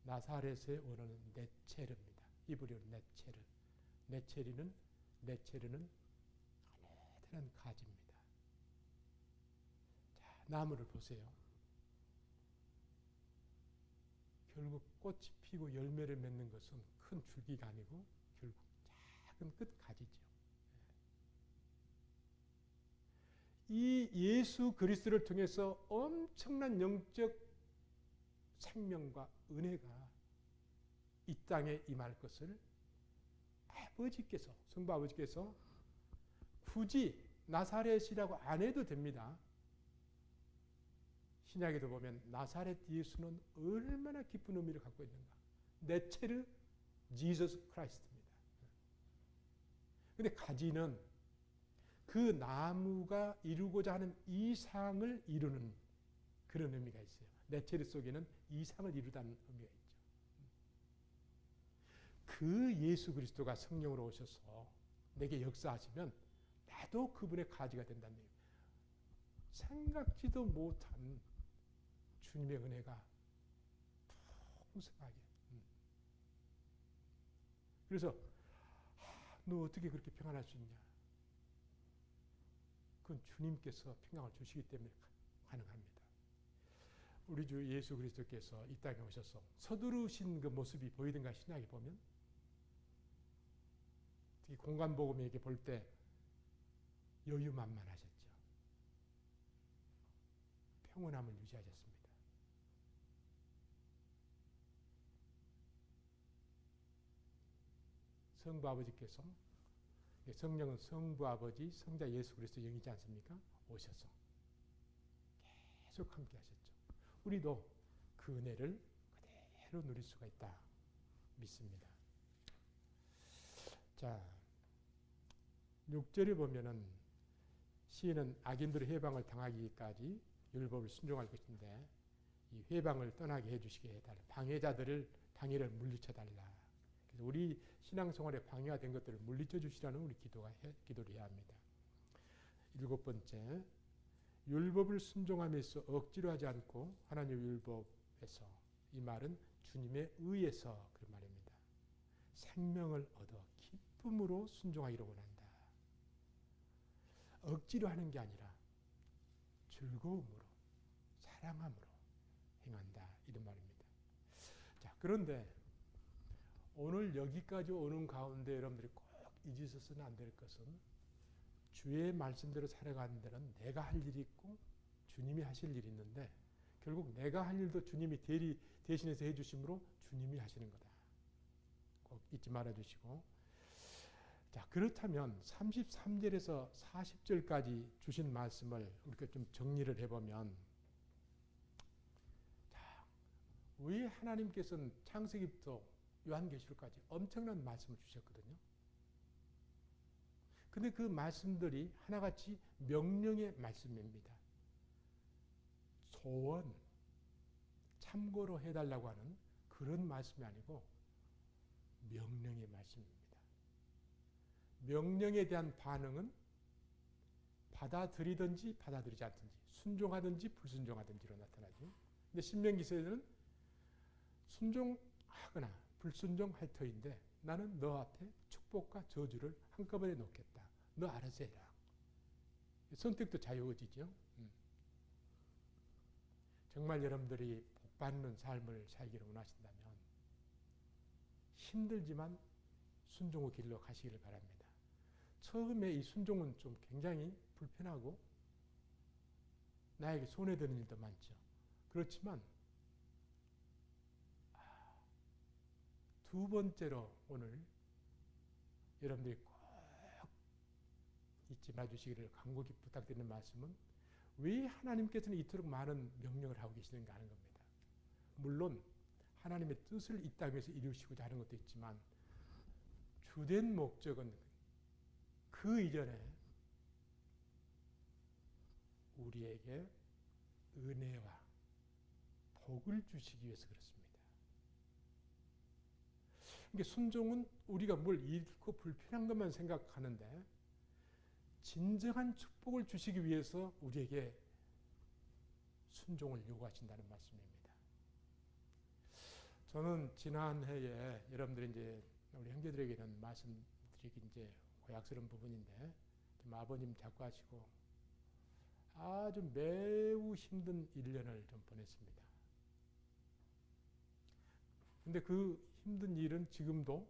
나사렛의 원어는 네체르입니다. 히브리어로 네체르. 네체르는 가느다란 가지입니다. 자, 나무를 보세요. 결국 꽃이 피고 열매를 맺는 것은 큰 줄기가 아니고 결국 작은 끝가지죠. 이 예수 그리스도를 통해서 엄청난 영적 생명과 은혜가 이 땅에 임할 것을 아버지께서, 성부 아버지께서 굳이 나사렛이라고 안 해도 됩니다. 신약에도 보면 나사렛 예수는 얼마나 깊은 의미를 갖고 있는가. 네체르 지저스 크라이스트입니다. 근데 가지는 그 나무가 이루고자 하는 이상을 이루는 그런 의미가 있어요. 네체르 속에는 이상을 이루다는 의미가 있죠. 그 예수 그리스도가 성령으로 오셔서 내게 역사하시면 나도 그분의 가지가 된다는 얘기예요. 생각지도 못한 주님의 은혜가 풍성하게. 그래서 너 어떻게 그렇게 평안할 수 있냐? 그건 주님께서 평강을 주시기 때문에 가능합니다. 우리 주 예수 그리스도께서 이 땅에 오셔서 서두르신 그 모습이 보이던가 신약에 보면 특히 공간복음에게 볼 때 여유만만하셨죠. 평온함을 유지하셨습니다. 성부 아버지께서 성령은 성부 아버지, 성자 예수 그리스도 영이지 않습니까? 오셔서 계속 함께 하셨죠. 우리도 그 은혜를 그대로 누릴 수가 있다 믿습니다. 자, 6절에 보면은 시인은 악인들의 해방을 당하기까지 율법을 순종할 것인데 이 해방을 떠나게 해주시게 해달라. 방해를 물리쳐달라. 그래서 우리 신앙생활에 방해가 된 것들을 물리쳐 주시라는 우리 기도를 해야 합니다. 7번째, 율법을 순종함에서 억지로 하지 않고 하나님의 율법에서, 이 말은 주님의 의에서 그 말입니다. 생명을 얻어 기쁨으로 순종하기를 원한다. 억지로 하는 게 아니라 즐거움으로, 사랑함으로 행한다. 이런 말입니다. 자, 그런데 오늘 여기까지 오는 가운데 여러분들이 꼭 잊으셔서는 안 될 것은 주의 말씀대로 살아가는 데는 내가 할 일이 있고 주님이 하실 일이 있는데 결국 내가 할 일도 주님이 대신해서 해주심으로 주님이 하시는 거다. 꼭 잊지 말아주시고, 자, 그렇다면 33절에서 40절까지 주신 말씀을 우리가 좀 정리를 해보면, 자, 왜 하나님께서는 창세기부터 요한계시록까지 엄청난 말씀을 주셨거든요. 근데 그 말씀들이 하나같이 명령의 말씀입니다. 소원, 참고로 해달라고 하는 그런 말씀이 아니고 명령의 말씀입니다. 명령에 대한 반응은 받아들이든지 받아들이지 않든지, 순종하든지 불순종하든지로 나타나죠. 근데 신명기서에는 순종하거나 불순종할 터인데 나는 너 앞에 축복과 저주를 한꺼번에 놓겠다. 너 알아서 해라. 선택도 자유의지죠. 정말 여러분들이 복받는 삶을 살기를 원하신다면 힘들지만 순종의 길로 가시기를 바랍니다. 처음에 이 순종은 좀 굉장히 불편하고 나에게 손해되는 일도 많죠. 그렇지만 두 번째로 오늘 여러분들이 꼭 잊지 말아주시기를 간곡히 부탁드리는 말씀은 왜 하나님께서는 이토록 많은 명령을 하고 계시는가 하는 겁니다. 물론 하나님의 뜻을 이 땅에서 이루시고자 하는 것도 있지만 주된 목적은 그 이전에 우리에게 은혜와 복을 주시기 위해서 그렇습니다. 그러니까 순종은 우리가 뭘 잃고 불편한 것만 생각하는데 진정한 축복을 주시기 위해서 우리에게 순종을 요구하신다는 말씀입니다. 저는 지난 해에 여러분들이 이제 우리 형제들에게는 말씀드리기 이제 고약스러운 부분인데 좀 아버님 자꾸 하시고 아주 매우 힘든 1년을 좀 보냈습니다. 근데 그 힘든 일은 지금도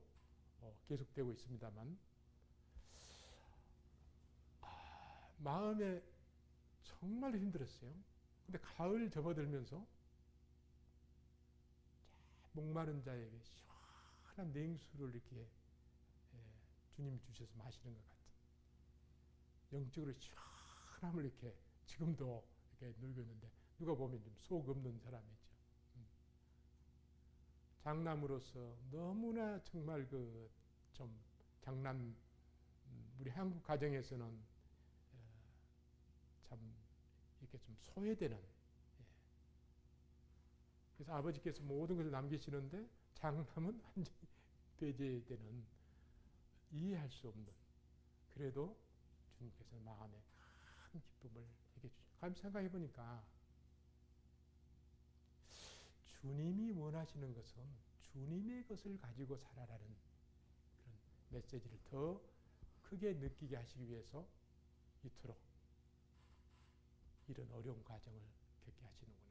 계속되고 있습니다만 마음에 정말 힘들었어요. 근데 가을 접어들면서 목마른 자에게 시원한 냉수를 이렇게 주님이 주셔서 마시는 것 같은 영적으로 시원함을 이렇게 지금도 이렇게 누리는데 누가 보면 좀 속 없는 사람이죠. 장남으로서 너무나 정말 그 좀 장남 우리 한국 가정에서는 참 이렇게 좀 소외되는, 그래서 아버지께서 모든 것을 남기시는데 장남은 완전히 배제되는, 이해할 수 없는, 그래도 주님께서 마음에 큰 기쁨을 되게 주시죠. 가만히 생각해 보니까 주님이 원하시는 것은 주님의 것을 가지고 살아라는 그런 메시지를 더 크게 느끼게 하시기 위해서 이토록 이런 어려운 과정을 겪게 하시는구나.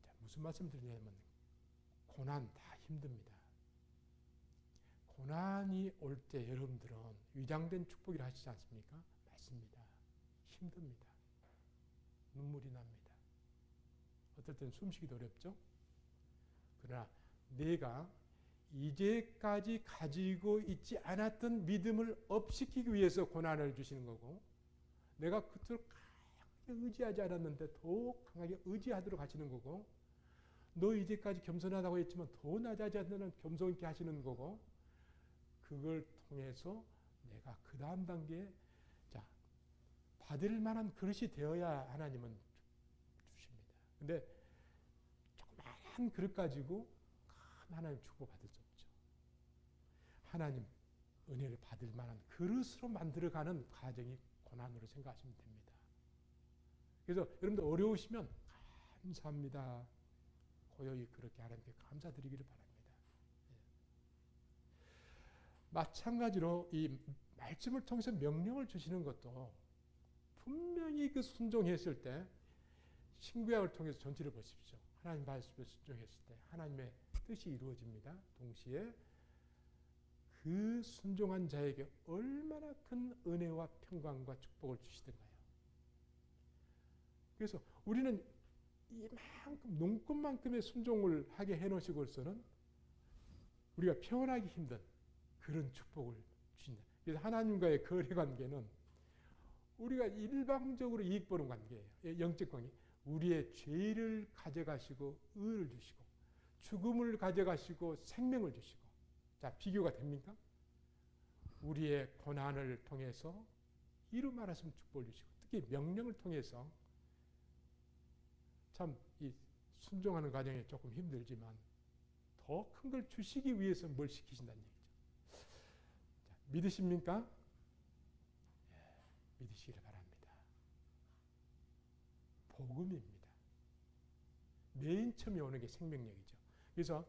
자, 무슨 말씀 드리냐면 고난 다 힘듭니다. 고난이 올 때 여러분들은 위장된 축복이라 하시지 않습니까? 맞습니다. 힘듭니다. 눈물이 납니다. 어떨 때는 숨쉬기도 어렵죠? 그러나 내가 이제까지 가지고 있지 않았던 믿음을 업시키기 위해서 고난을 주시는 거고, 내가 그토록 강하게 의지하지 않았는데 더욱 강하게 의지하도록 하시는 거고, 너 이제까지 겸손하다고 했지만 더 낮아지 않는 겸손 있게 하시는 거고, 그걸 통해서 내가 그 다음 단계에 자 받을 만한 그릇이 되어야 하나님은 주십니다. 근데 조그마한 그릇 가지고 큰 하나님 축복받을 수 없죠. 하나님 은혜를 받을 만한 그릇으로 만들어가는 과정이 고난으로 생각하시면 됩니다. 그래서 여러분들 어려우시면 감사합니다. 고요히 그렇게 하나님께 감사드리기를 바랍니다. 마찬가지로 이 말씀을 통해서 명령을 주시는 것도 분명히 그 순종했을 때 신구약을 통해서 전체를 보십시오. 하나님 말씀에 순종했을 때 하나님의 뜻이 이루어집니다. 동시에 그 순종한 자에게 얼마나 큰 은혜와 평강과 축복을 주시던가요. 그래서 우리는 이만큼 농꾼만큼의 순종을 하게 해놓으시고서는 우리가 표현하기 힘든 그런 축복을 주신다. 그래서 하나님과의 거래관계는 우리가 일방적으로 이익 보는 관계예요. 영적 관계. 우리의 죄를 가져가시고 의를 주시고 죽음을 가져가시고 생명을 주시고. 자, 비교가 됩니까? 우리의 고난을 통해서 이루 말하시면 축복을 주시고 특히 명령을 통해서 참 이 순종하는 과정이 조금 힘들지만 더 큰 걸 주시기 위해서 뭘 시키신다는 얘기죠. 자, 믿으십니까? 예, 믿으시기를 바랍니다. 복음입니다. 맨 처음에 오는 게 생명력이죠. 그래서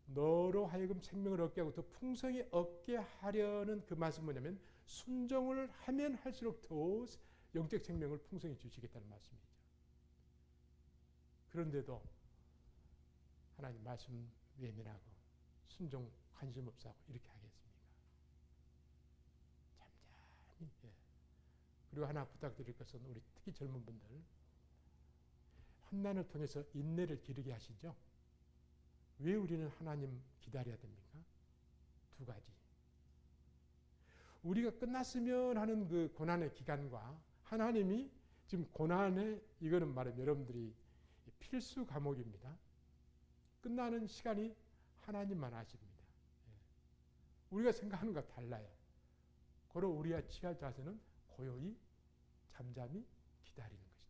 너로 하여금 생명을 얻게 하고 더 풍성히 얻게 하려는 그 말씀은 뭐냐면 순종을 하면 할수록 더 영적 생명을 풍성히 주시겠다는 말씀이죠. 그런데도 하나님 말씀 외면하고 순종 관심 없어 하고 이렇게 하겠습니까? 잠잠히. 예. 그리고 하나 부탁드릴 것은 우리 특히 젊은 분들 환난을 통해서 인내를 기르게 하시죠. 왜 우리는 하나님 기다려야 됩니까? 두 가지. 우리가 끝났으면 하는 그 고난의 기간과 하나님이 지금 고난의 이거는 말하면 여러분들이 필수 과목입니다. 끝나는 시간이 하나님만 아십니다. 우리가 생각하는 것과 달라요. 그러 우리가 취할 자세는 고요히 잠잠히 기다리는 것이죠.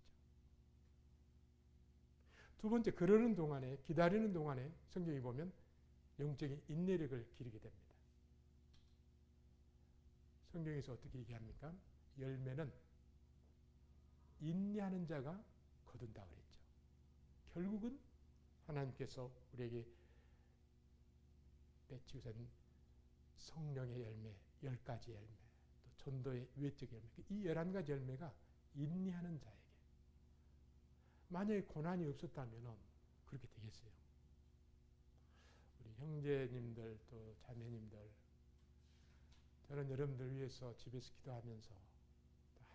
두 번째, 그러는 동안에 기다리는 동안에 성경에 보면 영적인 인내력을 기르게 됩니다. 성경에서 어떻게 얘기합니까? 열매는 인내하는 자가 거둔다 그랬죠. 결국은 하나님께서 우리에게 배치우신 성령의 열매, 10가지 열매, 또 전도의 외적 열매, 이 11가지 열매가 인내하는 자에게. 만약에 고난이 없었다면 그렇게 되겠어요. 우리 형제님들 또 자매님들, 저는 여러분들 위해서 집에서 기도하면서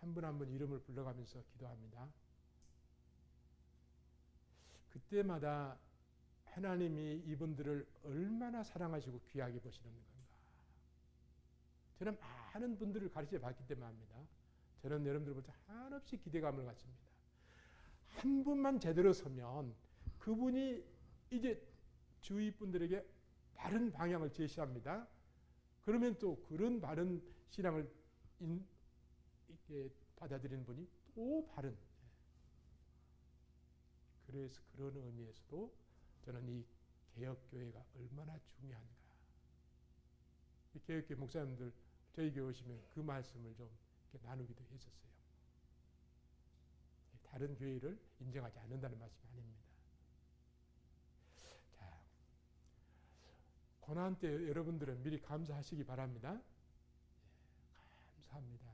한 분 한 분 이름을 불러가면서 기도합니다. 그때마다 하나님이 이분들을 얼마나 사랑하시고 귀하게 보시는 건가. 저는 많은 분들을 가르쳐 봤기 때문에 합니다. 저는 여러분들보다 한없이 기대감을 갖습니다. 한 분만 제대로 서면 그분이 이제 주위 분들에게 바른 방향을 제시합니다. 그러면 또 그런 바른 신앙을 받아들이는 분이 또 바른. 그래서 그런 의미에서도 저는 이 개혁교회가 얼마나 중요한가. 이 개혁교회 목사님들 저희 교회 오시면 그 말씀을 좀 이렇게 나누기도 했었어요. 다른 교회를 인정하지 않는다는 말씀이 아닙니다. 자, 고난 때 여러분들은 미리 감사하시기 바랍니다. 감사합니다.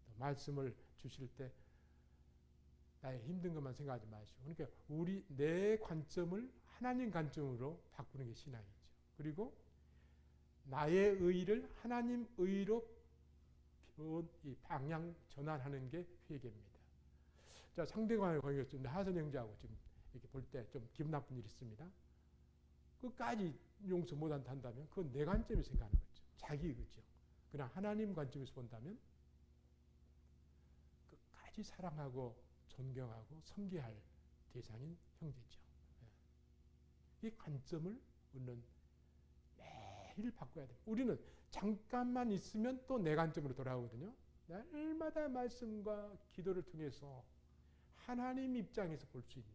또 말씀을 주실 때 나의 힘든 것만 생각하지 마시고, 그러니까 내 관점을 하나님 관점으로 바꾸는 게 신앙이죠. 그리고 나의 의를 하나님 의로 이 방향 전환하는 게 회개입니다. 자, 상대방의 관계가 좀 하선 형제하고 지금 이렇게 볼 때 좀 기분 나쁜 일이 있습니다. 끝까지 용서 못 한다면 그건 내 관점에서 생각하는 거죠. 자기 의죠. 그냥 하나님 관점에서 본다면 끝까지 사랑하고 존경하고 섬겨야 할 대상인 형제죠. 이 관점을 우리는 매 자리를 바꿔야 돼요. 우리는 잠깐만 있으면 또 내관점으로 돌아오거든요. 날마다 말씀과 기도를 통해서 하나님 입장에서 볼 수 있는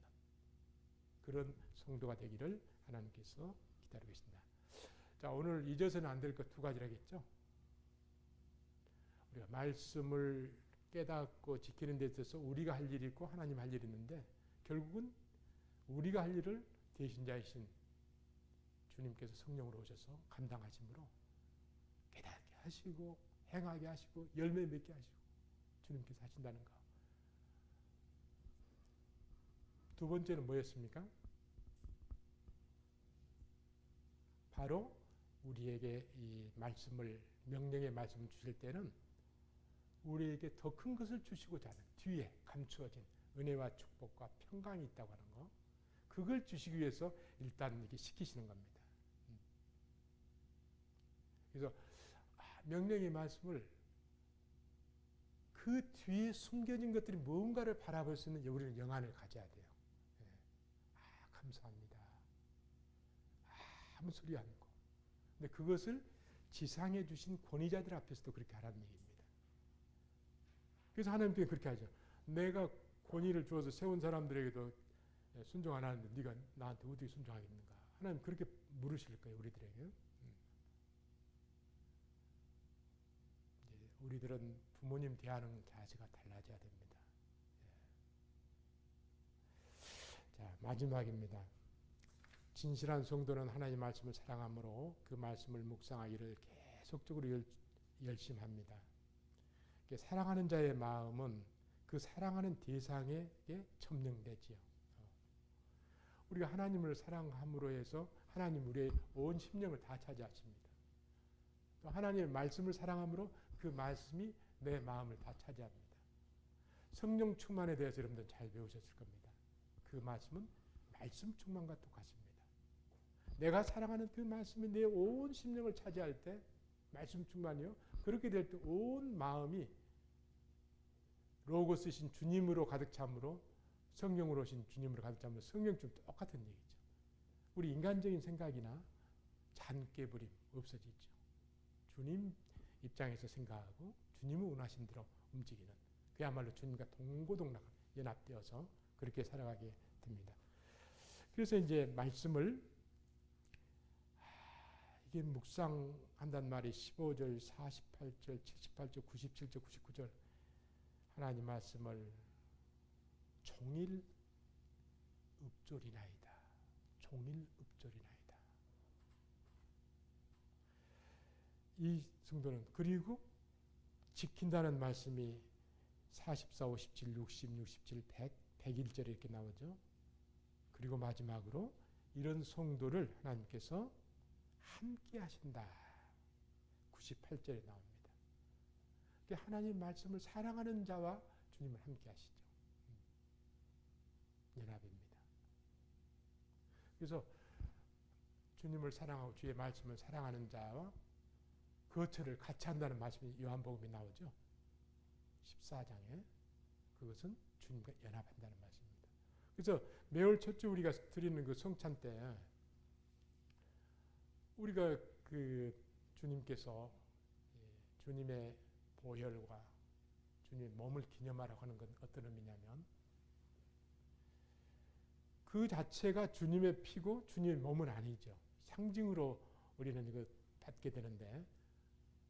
그런 성도가 되기를 하나님께서 기다리고 있습니다. 자, 오늘 잊어서는 안 될 것 두 가지라겠죠. 우리가 말씀을 깨닫고 지키는 데 있어서 우리가 할 일이 있고 하나님 할 일이 있는데 결국은 우리가 할 일을 대신자이신 주님께서 성령으로 오셔서 감당하심으로 깨닫게 하시고 행하게 하시고 열매 맺게 하시고 주님께서 하신다는 거. 두 번째는 뭐였습니까? 바로 우리에게 이 말씀을 명령의 말씀을 주실 때는 우리에게 더 큰 것을 주시고자 하는 뒤에 감추어진 은혜와 축복과 평강이 있다고 하는 거. 그걸 주시기 위해서 일단 이렇게 시키시는 겁니다. 그래서 명령의 말씀을 그 뒤에 숨겨진 것들이 뭔가를 바라볼 수 있는 우리는 영안을 가져야 돼요. 감사합니다. 아무 소리 안 하고. 근데 그것을 지상에 주신 권위자들 앞에서도 그렇게 하라는 얘기입니다. 그래서 하나님께 그렇게 하죠. 내가 권위를 주어서 세운 사람들에게도 순종 안 하는데 네가 나한테 어떻게 순종하겠는가. 하나님 그렇게 물으실 거예요. 우리들에게. 우리들은 부모님 대하는 자세가 달라져야 됩니다. 자, 마지막입니다. 진실한 성도는 하나님의 말씀을 사랑함으로 그 말씀을 묵상하기를 계속적으로 열심합니다. 사랑하는 자의 마음은 그 사랑하는 대상에게 첨령되지요. 우리가 하나님을 사랑함으로 해서 하나님 우리의 온 심령을 다 차지하십니다. 또 하나님의 말씀을 사랑함으로 그 말씀이 내 마음을 다 차지합니다. 성령 충만에 대해서 여러분들 잘 배우셨을 겁니다. 그 말씀은 말씀 충만과 똑같습니다. 내가 사랑하는 그 말씀이 내 온 심령을 차지할 때 말씀 충만이요. 그렇게 될 때 온 마음이 로고스신 주님으로 가득 참으로 성령으로 오신 주님으로 가득 참으로 성령처럼 똑같은 얘기죠. 우리 인간적인 생각이나 잔깨부림 없어지죠. 주님 입장에서 생각하고 주님을 원하신 대로 움직이는 그야말로 주님과 동고동락 연합되어서 그렇게 살아가게 됩니다. 그래서 이제 말씀을 이게 묵상한단 말이 15절, 48절, 78절, 97절, 99절 하나님 말씀을 종일 읊조리나이다. 종일 읊조리나이다. 이 성도는 그리고 지킨다는 말씀이 44, 57, 60, 67, 100, 101절에 이렇게 나오죠. 그리고 마지막으로 이런 성도를 하나님께서 함께 하신다. 98절에 나옵니다. 하나님 말씀을 사랑하는 자와 주님을 함께 하시죠. 연합입니다. 그래서 주님을 사랑하고 주의 말씀을 사랑하는 자와 거처를 같이 한다는 말씀이 요한복음에 나오죠. 14장에 그것은 주님과 연합한다는 말씀입니다. 그래서 매월 첫째 우리가 드리는 그 성찬 때 우리가 그 주님께서 주님의 보혈과 주님의 몸을 기념하라고 하는 건 어떤 의미냐면 그 자체가 주님의 피고 주님의 몸은 아니죠. 상징으로 우리는 이거 받게 되는데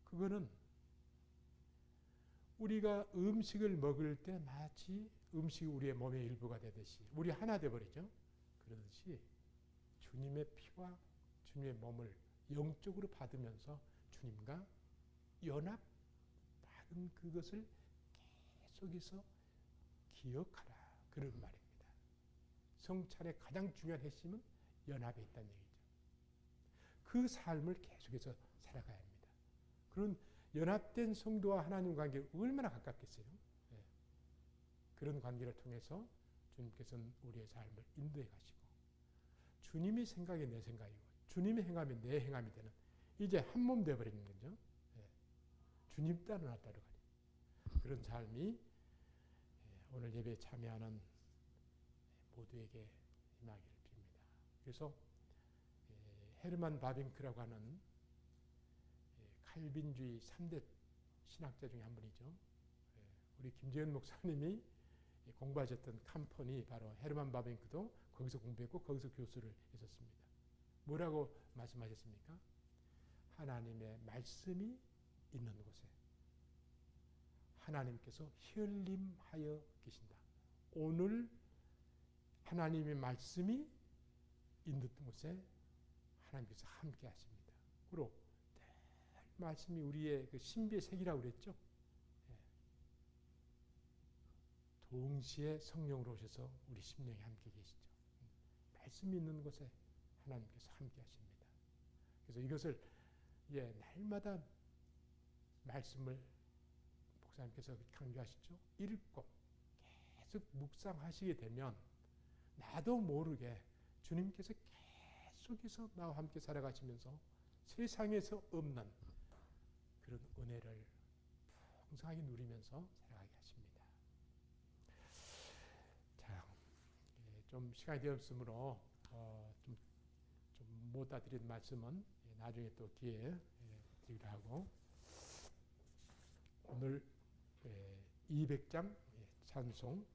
그거는 우리가 음식을 먹을 때 마치 음식이 우리의 몸의 일부가 되듯이 우리 하나 되어버리죠. 그러듯이 주님의 피와 주님의 몸을 영적으로 받으면서 주님과 연합 받은 그것을 계속해서 기억하라. 그런 말입니다. 성찬의 가장 중요한 핵심은 연합에 있다는 얘기죠. 그 삶을 계속해서 살아가야 합니다. 그런 연합된 성도와 하나님 관계가 얼마나 가깝겠어요. 네. 그런 관계를 통해서 주님께서는 우리의 삶을 인도해 가시고 주님의 생각이 내 생각이고 주님의 행함이 내 행함이 되는 이제 한 몸 되어버리는 거죠. 네. 주님 따로 나 따로 가는 그런 삶이 오늘 예배에 참여하는 모두에게 임하기를 빕니다. 그래서 헤르만 바빙크라고 하는 칼빈주의 3대 신학자 중에 한 분이죠. 예, 우리 김재현 목사님이 공부하셨던 캄펀이 바로 헤르만 바벤크도 거기서 공부했고 거기서 교수를 했었습니다. 뭐라고 말씀하셨습니까? 하나님의 말씀이 있는 곳에 하나님께서 혈림하여 계신다. 오늘 하나님의 말씀이 있는 곳에 하나님께서 함께 하십니다. 그리고 말씀이 우리의 그 신비의 색이라고 그랬죠. 예. 동시에 성령으로 오셔서 우리 심령에 함께 계시죠. 말씀이 있는 곳에 하나님께서 함께 하십니다. 그래서 이것을 날마다 말씀을 목사님께서 강조하시죠. 읽고 계속 묵상하시게 되면 나도 모르게 주님께서 계속해서 나와 함께 살아가시면서 세상에서 없는 그런 은혜를 풍성하게 누리면서 살아가게 하십니다. 자, 좀 시간이 되었으므로 좀 못다 드린 말씀은 나중에 또 기회에 드리기로 하고 오늘 200장 찬송